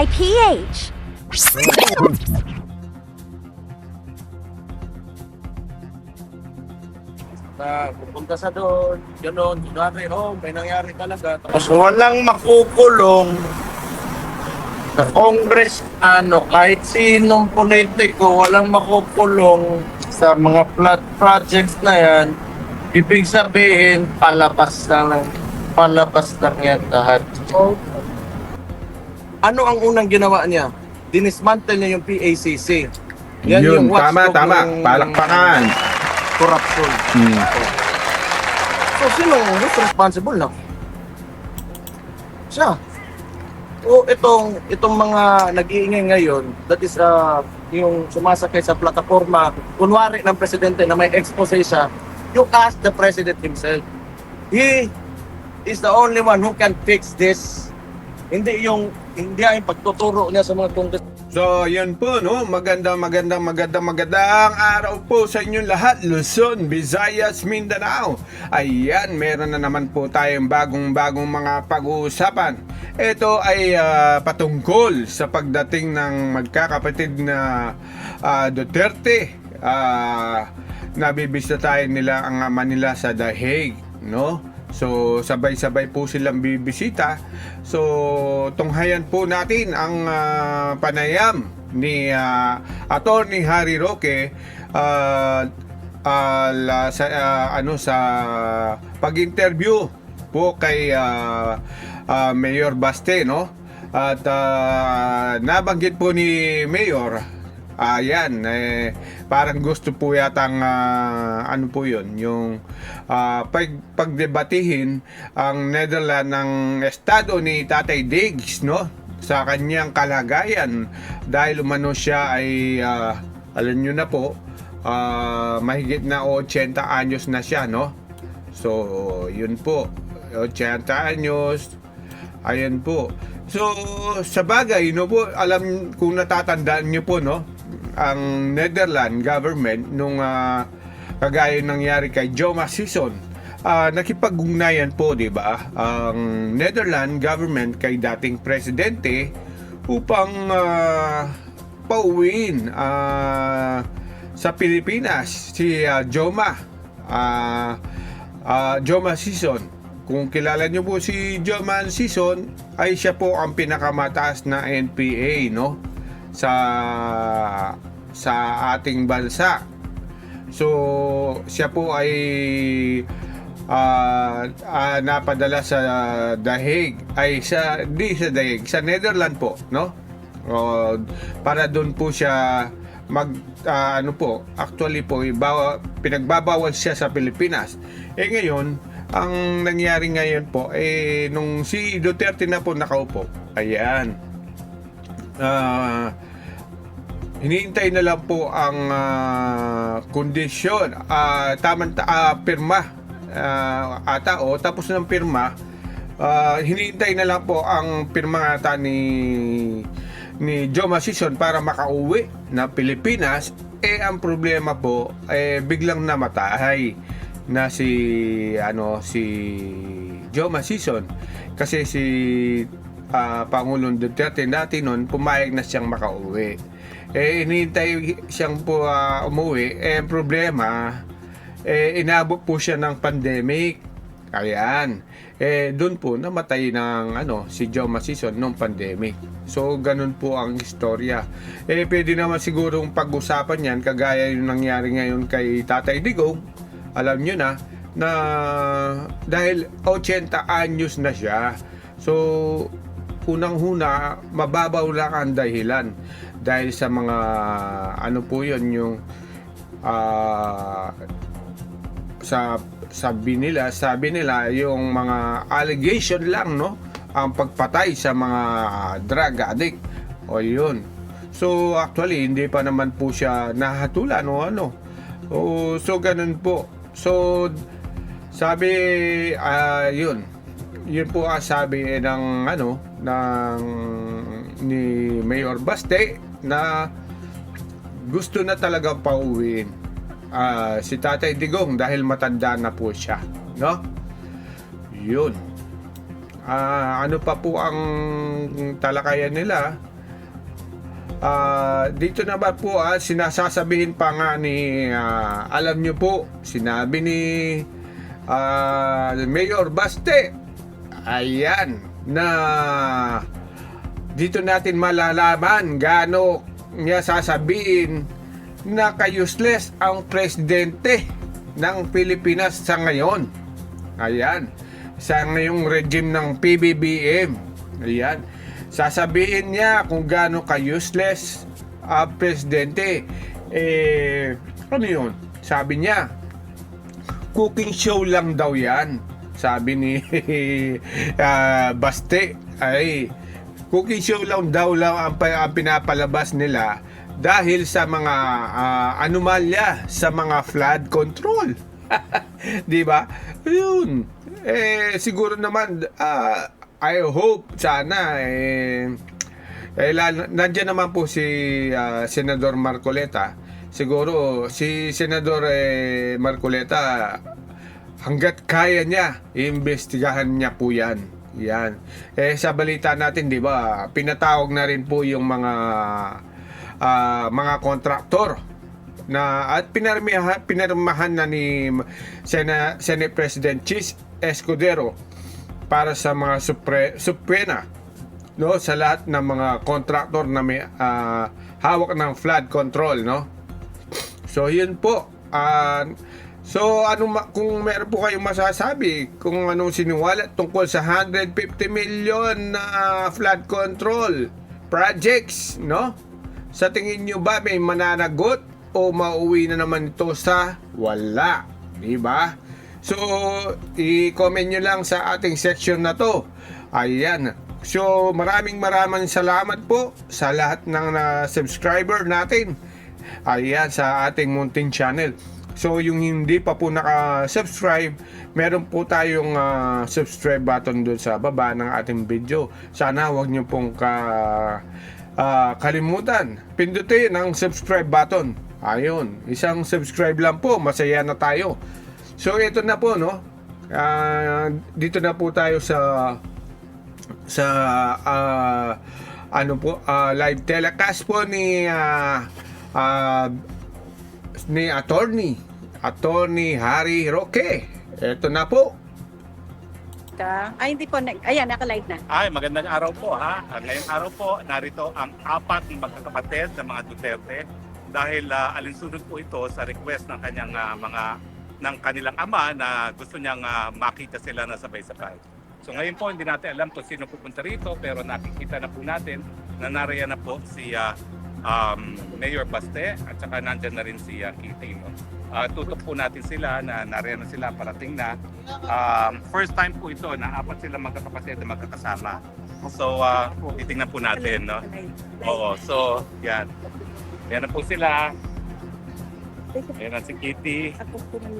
by PH. Na pupunta sa doon, gano'n, kunwari, may nangyari talaga. Tapos walang makukulong sa Congress, kahit sinong politiko, walang makukulong sa mga flood projects na yan. Ibig sabihin, palabas lang yan lahat. Ano ang unang ginawa niya? Dinismantle niya yung PACC. Yan Yun, yung watchdog tama. ng Palakpakan. corruption. So, sino who's responsible na? Siya. O itong mga nag-iingay ngayon, that is yung sumasakay sa plataforma, kunwari ng presidente na may expose siya, you ask the president himself. He is the only one who can fix this. Hindi ang pagtuturo niya sa mga congress. So, yun po, no? Magandang araw po sa inyong lahat. Luzon, Visayas, Mindanao. Ayan, meron na naman po tayong bagong mga pag-uusapan. Ito ay patungkol sa pagdating ng magkakapatid na Duterte. Nabibisitahin nila ang ama nila sa The Hague, no? So, sabay-sabay po silang bibisita. So, tunghayan po natin ang panayam ni Attorney Harry Roque sa pag-interview po kay Mayor Baste, no? At nabanggit po ni Mayor, parang gusto po yatang ano po yun, yung pagdebatihin ang Netherlands ng estado ni Tatay Diggs, no? Sa kanyang kalagayan dahil umano siya ay alam nyo na po, mahigit na 80 anyos na siya, no? So, yun po, 80 anyos, ayan po. So, sa bagay, no po, alam kung natatandaan nyo po, no? Ang Netherlands government nung kagaya nangyari kay Joma Sison, nakipag-ugnayan po, di ba, ang Netherlands government kay dating presidente upang pauwiin sa Pilipinas si Joma Sison. Kung kilala nyo po si Joma Sison, ay siya po ang pinakamataas na NPA, no? sa ating bansa. So, siya po ay napadala sa The Hague, sa The Hague, sa Netherlands po, no? Para doon po siya actually po, pinagbabawal siya sa Pilipinas. Ngayon, ang nangyari ngayon po, nung si Duterte na po nakaupo, ayan, hinihintay na lang po ang kondisyon, pirma tapos ng pirma, hinihintay na lang po ang pirma ata ni Joma Sison para makauwi na Pilipinas. Ang problema po, biglang namatay na si Joma Sison kasi si Pangulong Duterte natin noon pumayag na siyang makauwi. Hinihintay siyang po umuwi. Ang problema, inabot po siya ng pandemic. Ayan. Doon po namatay ng si Joma Sison nung pandemic. So, ganun po ang istorya. Pwede naman sigurong pag-usapan yan kagaya yung nangyari ngayon kay Tatay Digong. Alam nyo na dahil 80 anyos na siya. So, unang-huna, mababaw lang ang dahilan dahil sa mga po yun, yung sabi nila yung mga allegation lang, no, ang pagpatay sa mga drug addict o yun. So actually hindi pa naman po siya nahatulan o so ganun po. So sabi yun po sabi ng ni Mayor Baste na gusto na talaga pauwiin si Tatay Digong dahil matanda na po siya, no? Yun. Ano pa po ang talakayan nila? Dito naman po, sinasasabihin pa nga ni, alam nyo po, sinabi ni Mayor Baste, ayan, na dito natin malalaman gaano niya sasabihin na ka-useless ang presidente ng Pilipinas sa ngayon. Ayan, sa ngayong regime ng PBBM. Ayan, sasabihin niya kung gaano ka-useless ang presidente. Ano yun? Sabi niya, cooking show lang daw yan. Sabi ni Baste, ay cooking show lang daw ang pinapalabas nila dahil sa mga anomalya sa mga flood control. Di ba? Yun. Siguro naman, I hope sana nandiyan naman po si Senador Marcoleta. Siguro si Senador Marcoleta, hanggat kaya niya, iimbestigahan niya po yan. Yan. Sa balita natin, di ba, pinatawag na rin po yung mga kontraktor na at pinirmahan na ni Senate President Chis Escudero para sa mga subpena, no, sa lahat ng mga kontraktor na may hawak ng flood control, no. So yun po. So kung meron po kayong masasabi kung anong siniwalat tungkol sa 150 million na flood control projects, no? Sa tingin nyo ba may mananagot o mauwi na naman ito sa wala? Diba? So, i-comment nyo lang sa ating section na to. Ayan. So, maraming salamat po sa lahat ng subscriber natin. Ayan, sa ating munting channel. So, yung hindi pa po naka-subscribe, meron po tayong subscribe button doon sa baba ng ating video. Sana huwag nyo pong kalimutan, pindutin ang subscribe button. Ayun, isang subscribe lang po, masaya na tayo. So ito na po, no, dito na po tayo sa live telecast po ni Attorney Harry Roque. Ito na po. Ay, hindi po. Ayan, naka-live na. Ay, magandang araw po ha. Ngayong araw po, narito ang 4 magkakapatid ng mga Duterte dahil alinsunod po ito sa request ng kanyang ng kanilang ama na gusto niyang makita sila na sabay-sabay. So ngayon po, hindi natin alam kung sino pupunta rito pero nakikita na po natin na nariyan na po si Mayor Baste at saka nandyan na rin si Kitty. No? Tutok po natin sila na nariyan na sila, parating na. First time po ito na 4 sila magkakapatid na magkakasama. So titingnan po natin. No? Oo, so yan. Yan na po sila. Yan na si Kitty.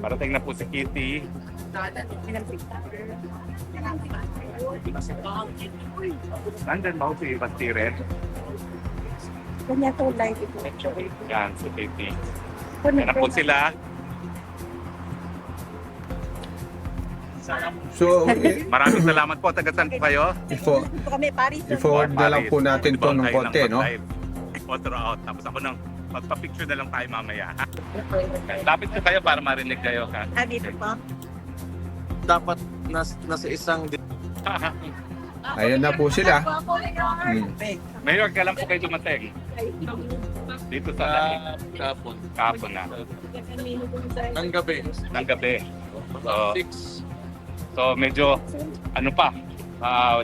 Parating na po si Kitty. Nandyan ba si Bastiret? Kanya po live ito. Yan, si Kitty. Yan na po sila. So, Maraming salamat po. Taga saan po kayo? Kami, Paris. i-forward na lang po natin to ng konti, no? Photo out. Tapos ako nang magpa-picture na lang tayo mamaya. Ha? Lapit ko kayo para marinig kayo. Ha? Dito po. Dapat nasa isang Ayan na po sila. Mayor, kailan po kayo dumating? Dito sa kapon. Kapon na. Ng gabi. Ng gabi. So, 6. so medyo ano pa?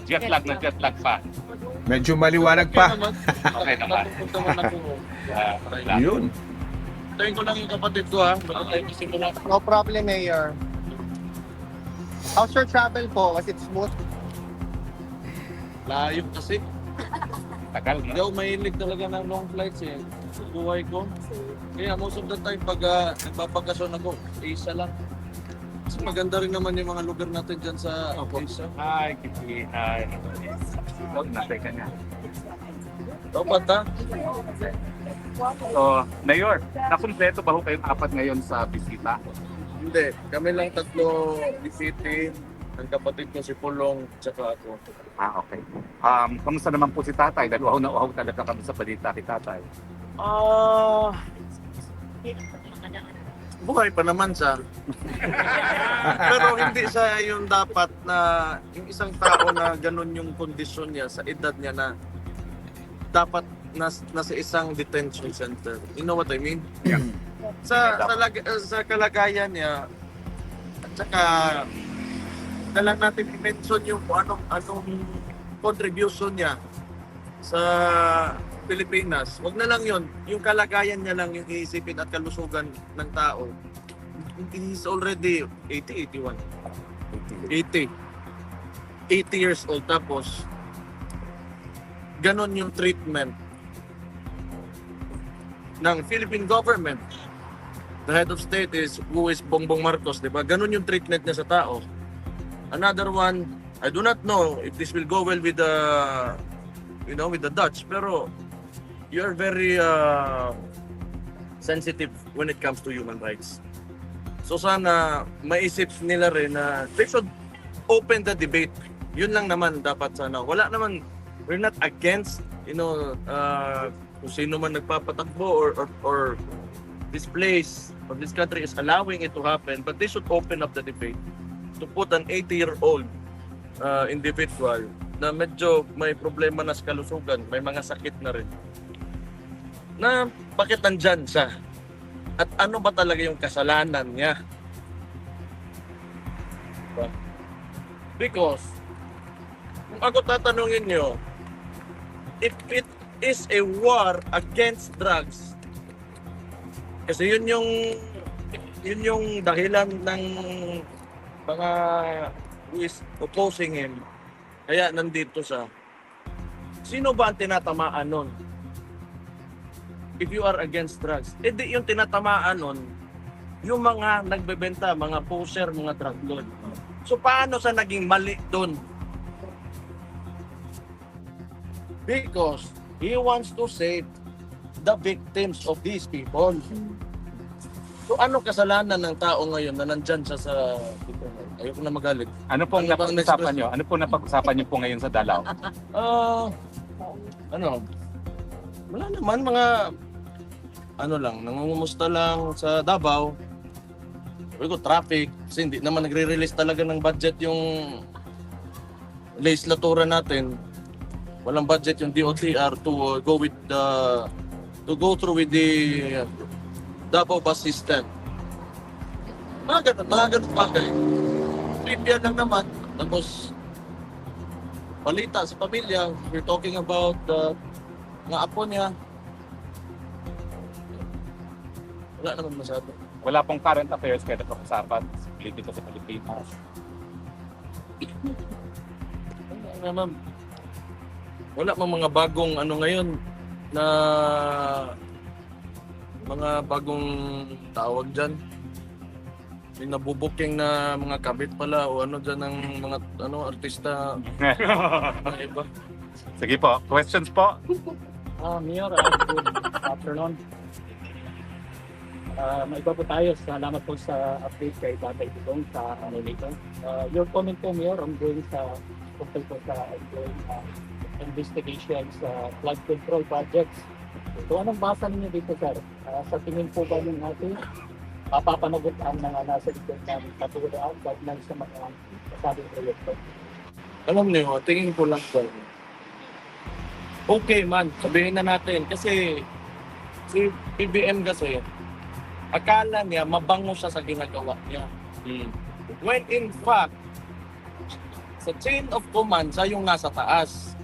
Jet lag pa. Medyo maliwanag pa. Okay naman. Pupunta mo na po. Yun. Tayin ko lang yung kapatid ko ha. Baka tayo simula. No problem, Mayor. How's your travel po? Was it smooth? Layo kasi. Tagal Hindi na. ako mahilig talaga ng long flights eh. Sa buhay ko. Kaya most of the time pag nagpapakasyon ako, isa lang. Kasi maganda rin naman yung mga lugar natin dyan sa Asia. Hi, Kitty. Hi. Huwag natin ka niya. Dapat ha? So, Mayor, nakumpleto ba ho kayong 4 ngayon sa bisita? Hindi. Kami lang 3 visiting. Ang kapatid ko si Pulong, tsaka ako. Okay. Kamusta naman po si tatay? Dahil uhaw na uhaw talaga kami sa balita kay tatay. Buhay pa naman siya. Pero hindi siya yung dapat na, yung isang tao na ganun yung kondisyon niya sa edad niya na dapat nasa isang detention center. You know what I mean? Yeah. Sa kalagayan niya, at saka na lang natin i-mention yung anong contribution niya sa Pilipinas. Wag na lang yun. Yung kalagayan niya lang yung iisipin at kalusugan ng tao. He's already 80 years old. Tapos, ganon yung treatment ng Philippine government. The head of state is who is Bongbong Marcos, di ba? Ganon yung treatment niya sa tao. Another one, I do not know if this will go well with the with the Dutch, pero you're very sensitive when it comes to human rights. So sana maisip nila rin na they should open the debate. Yun lang naman dapat sana. Wala naman, we're not against, kung sino man nagpapatakbo or this place or this country is allowing it to happen, but they should open up the debate to put an 80-year-old individual na medyo may problema na sa kalusugan, may mga sakit na rin, na bakit nandyan siya? At ano ba talaga yung kasalanan niya? Because, kung ako tatanungin nyo, if it is a war against drugs, kasi yun yung dahilan ng mga who is opposing him, kaya nandito siya. Sino ba ang tinatamaan nun? If you are against drugs, edi yung tinatamaan nun, yung mga nagbebenta, mga poser, mga drug lord. So paano sa naging mali dun? Because he wants to save the victims of these people. So ano kasalanan ng tao ngayon na nandyan siya sa... Ayoko na magalit. Ano pong napag-usapan nyo? Ano pong napag-usapan nyo po ngayon sa Dalao? Wala naman, mga nangungumusta lang sa Davao. Sabi ko, traffic, kasi hindi naman nagre-release talaga ng budget yung legislatura natin. Walang budget yung DOTR to go through with the Davao bus system. Mga ganun bagay. Trivia lang naman. Tapos, balita sa pamilya, we're talking about mga apo niya. Wala naman masyado. Wala pong current affairs kaya napag-usapan dito sa Pilipinas. Wala mang mga bagong ngayon na mga bagong tawag dyan. May nabubuking na mga kabit pala o dyan ng mga artista. Iba. Sige po, questions po? Mayor, good afternoon. Maiba po tayo. Salamat po sa update kay Tatay Digong sa Manila. Your comment po, Mayor, ongoing sa tungkol po sa ongoing investigation sa flood control projects. So anong basa ninyo dito, sir? Sa tingin po ba ng natin, mapapanagot ang mga nasa likod namin katulad ng sa mga kasabing proyekto? Alam niyo, tingin ko lang po. Okay man, sabihin na natin. Kasi si PBM kasi, akala niya mabango siya sa ginagawa niya. When in fact, sa chain of command, siya yung nasa taas.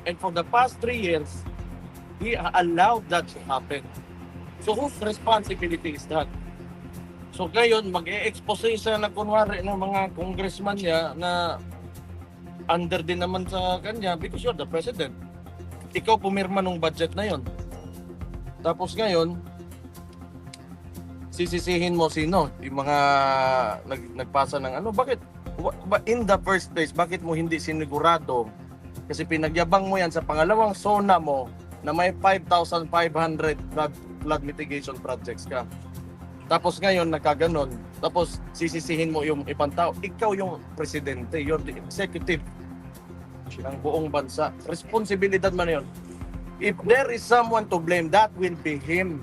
And for the past 3 years, he allowed that to happen. So whose responsibility is that? So ngayon, mag-e-expose siya na kunwari ng mga congressman niya na under din naman sa kanya because you're the president. Ikaw pumirma ng budget na yon. Tapos ngayon, sisisihin mo sino? Yung mga nagpasa ng bakit? In the first place, bakit mo hindi sinigurado? Kasi pinagyabang mo yan sa pangalawang zona mo na may 5,500 flood mitigation projects ka. Tapos ngayon nagkaganon. Tapos sisisihin mo yung ibang tao. Ikaw yung presidente, you're the executive ng buong bansa. Responsibilidad man yun. If there is someone to blame, that will be him.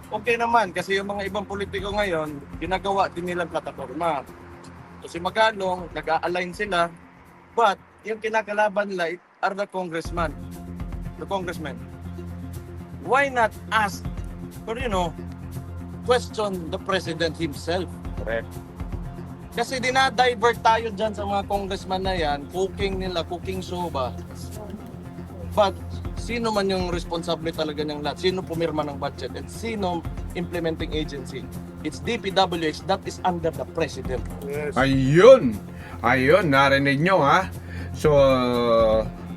Okay naman, kasi yung mga ibang politiko ngayon, ginagawa din nilang plataforma. So si Magalong, nag-a-align sila, but yung kinakalaban nila are the congressmen. Why not ask, or question the president himself? Correct. Kasi dinadivert tayo dyan sa mga congressman na yan, cooking show ba? But sino man yung responsable talaga ng lahat? Sino pumirma ng budget? At sino implementing agency? It's DPWH, that is under the president. Ayun, narinig nyo ha. So,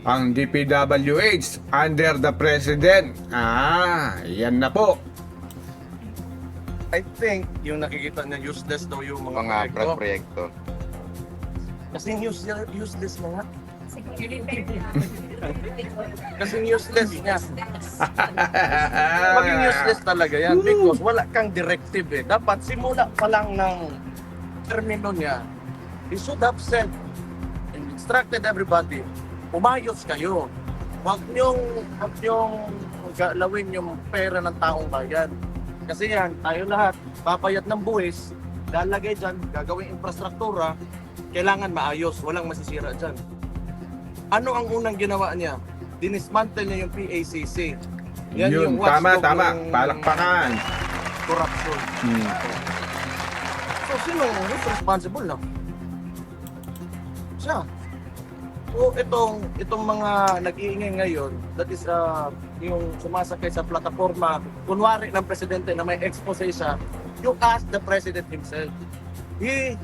ang DPWH under the president. Yan na po. I think yung nakikita niya useless daw yung mga proyekto. Kasi useless na nga. Kasi useless niya. Maging useless talaga yan because wala kang directive eh. Dapat simula pa lang ng termino niya, he should have said and instructed everybody, umayos kayo. Huwag niyong galawin yung pera ng taong bayan. Kasi yan, tayo lahat, papayat ng buwis, lalagay dyan, gagawing infrastruktura, kailangan maayos, walang masisira dyan. Ano ang unang ginawa niya? Dinismantle niya yung PACC. Yan Yun, watchdog tama. ng Palakpakan. corruption. So, sino who's responsible na? Siya. So, itong mga nag-iingay ngayon, that is yung sumasakay sa plataforma, kunwari ng presidente na may expose siya, you ask the president himself. He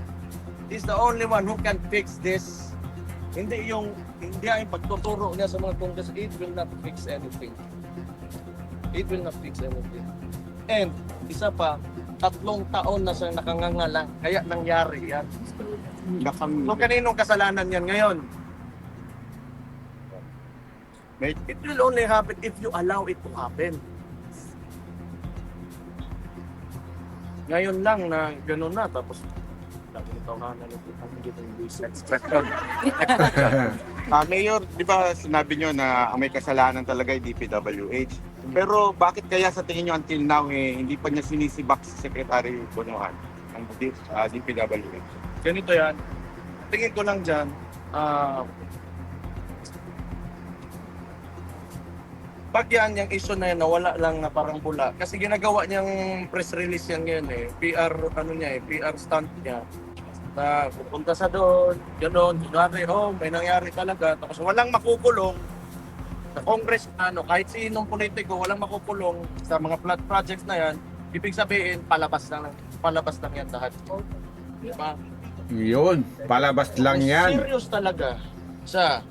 is the only one who can fix this. Hindi yung pagtuturo niya sa mga Congress, it will not fix anything. It will not fix anything. And isa pa, 3 taon na siya nakangangalang, kaya nangyari yan. So kaninong kasalanan yan ngayon? It will only happen if you allow it to happen. Ngayon lang na gano'n na, tapos Mayor, di ba sinabi nyo na ang may kasalanan talaga ay DPWH? Pero bakit kaya sa tingin nyo until now hindi pa niya sinisibak si Secretary Bonoan ang DPWH? Ganito yan. Tingin ko lang dyan, pag yan, yung issue na yan, nawala lang na parang bula. Kasi ginagawa niyang press release yan ngayon PR stunt niya. Na pupunta sa doon, gano'n, may nangyari talaga. Tapos walang makukulong sa Congress, kahit sinong politiko, walang makukulong sa mga flood projects na yan. Ibig sabihin, palabas lang yan lahat. Diba? Yun, palabas lang yan. Serious talaga siya.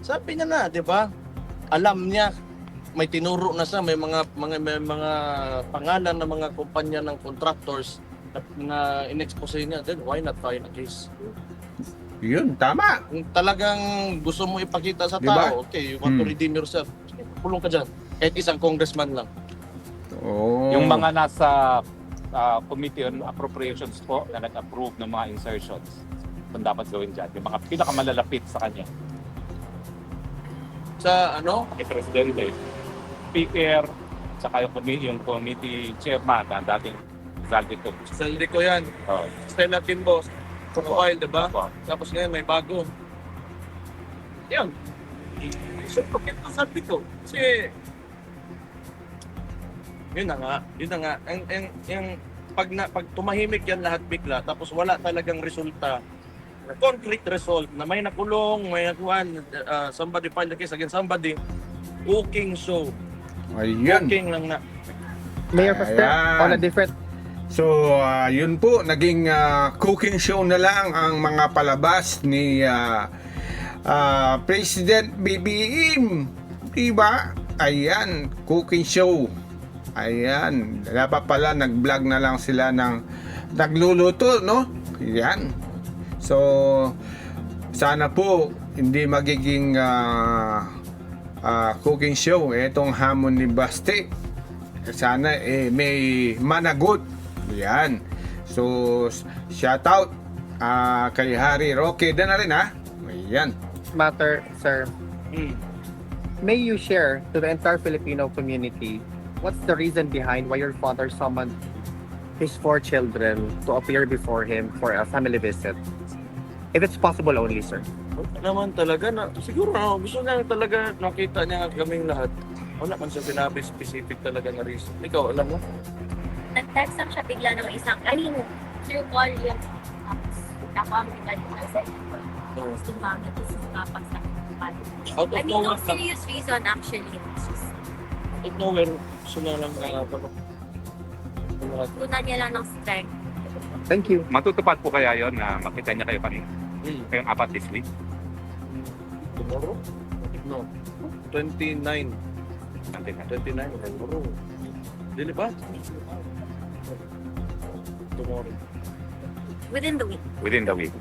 Sabi niya na, di ba? Alam niya, may tinuro na siya, may mga pangalan ng mga kumpanya ng contractors na in-expose niya, then why not file a case? Yun, tama. Kung talagang gusto mo ipakita sa Diba? tao, okay, you want to redeem yourself, kulong ka dyan. Kahit isang congressman lang. Oh. Yung mga nasa Committee on Appropriations po na nag-approve ng mga insertions, kung dapat gawin dyan, yung mga pinakamalalapit sa kanya. Sa Kay Presidente, Speaker, saka yung committee chairman na dating Zaldi to. sa hindi ko yan, Stella Timbo, profile, di ba? Tapos ngayon may bago. Yan. So, bakit sabi ko? Kasi, yun na nga. Pag tumahimik yan lahat bigla, tapos wala talagang resulta, concrete result, na may nakulong, may nakuhan, somebody filed the case against somebody, cooking show. Ayun. Cooking lang na. Mayor Pastor, Ayan. on a different So, yun po, naging cooking show na lang ang mga palabas ni President BBM. Diba? Ayan, cooking show. Ayan, dapat pala nag-vlog na lang sila ng nagluluto, no? Ayan. So, sana po hindi magiging cooking show itong hamon ni Basti. sana may managot. Yan. So, shout out kay Harry Roque na rin ha. Ayan. Matter, sir. Hmm. May you share to the entire Filipino community what's the reason behind why your father summoned his 4 children to appear before him for a family visit? If it's possible only, sir. Naman talaga na siguro gusto niya talaga nakita niya kaming lahat. Wala man siya sinabi specific talaga na reason. Ikaw alam mo? Nag-text lang siya bigla ng isang, through call yun. Tapos, nakamit na sa Oo. gusto mami, gusto kapag sa Out of no nowhere, serious reason actually. It's just, out of nowhere, gusto niya lang tunan niya lang ng strength. Thank you. Matutupad po kaya yon na makita niya kayo kanina? Kayong apat this week? Tomorrow? No. 29. Nandiyan na. 29 tomorrow. Dili ba? Tomorrow. Within the week. Within the week.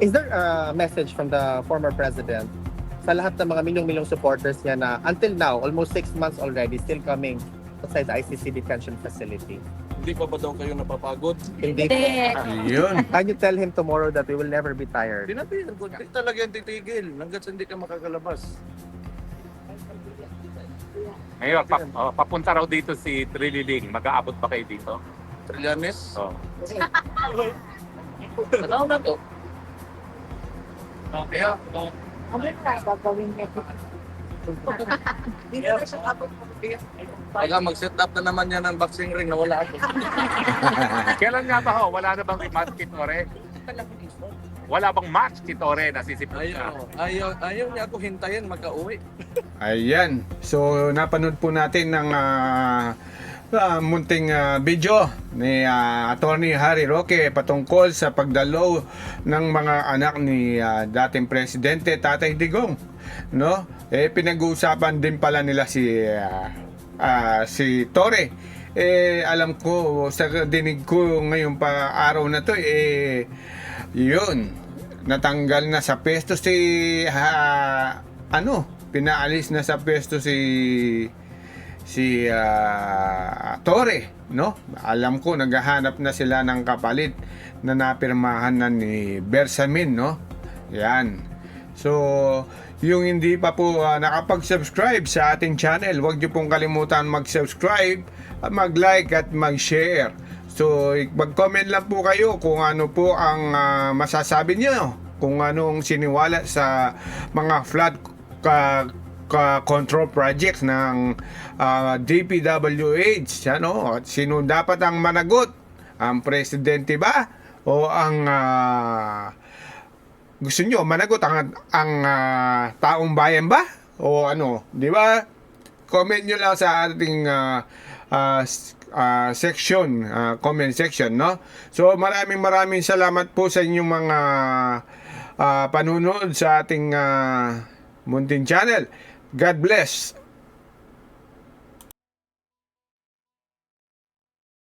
Is there a message from the former president sa lahat ng mga milyong-milyong supporters niya na until now, almost 6 months already, still coming outside the ICC detention facility? Hindi pa ba daw kayo napapagod? Hindi. Ayun. Can you tell him tomorrow that we will never be tired? Hindi talaga yan titigil hanggat hindi ka makakalabas. Ngayon, papunta raw dito si Trililing. Mag-aabot pa kayo dito? Trillanes? Oh. Ano na to? Kaya, Pagka mag-set up na naman yan ng boxing ring na wala ako. Kailan nga ba ho? Wala na bang match kay Tore? Wala bang match kay Tore na sisipin siya? Ayaw niya ako hintayin magka-uwi. Ayan. So, napanood po natin ng munting video ni Attorney Harry Roque patungkol sa pagdalo ng mga anak ni dating Presidente Tatay Digong. No? Pinag-uusapan din pala nila si Tore. Alam ko, sa dinig ko ngayon pa araw na to, yun, natanggal na sa pesto pinaalis na sa pesto si Tore, no? Alam ko naghahanap na sila ng kapalit na napirmahan na ni Bersamin, no? Yan. So, yung hindi pa po nakapag-subscribe sa ating channel, huwag niyo pong kalimutan mag-subscribe, mag-like at mag-share. So, mag-comment lang po kayo kung ano po ang masasabi niyo, kung anong siniwala sa mga flood control projects ng DPWH, ano? Sino dapat ang managot? Ang presidente ba? O ang gusto nyo managot ang taong bayan ba? O ano? Di ba? Comment nyo lang sa ating section, comment section, no? So maraming salamat po sa inyong mga panunood sa ating Muntin Channel. God bless.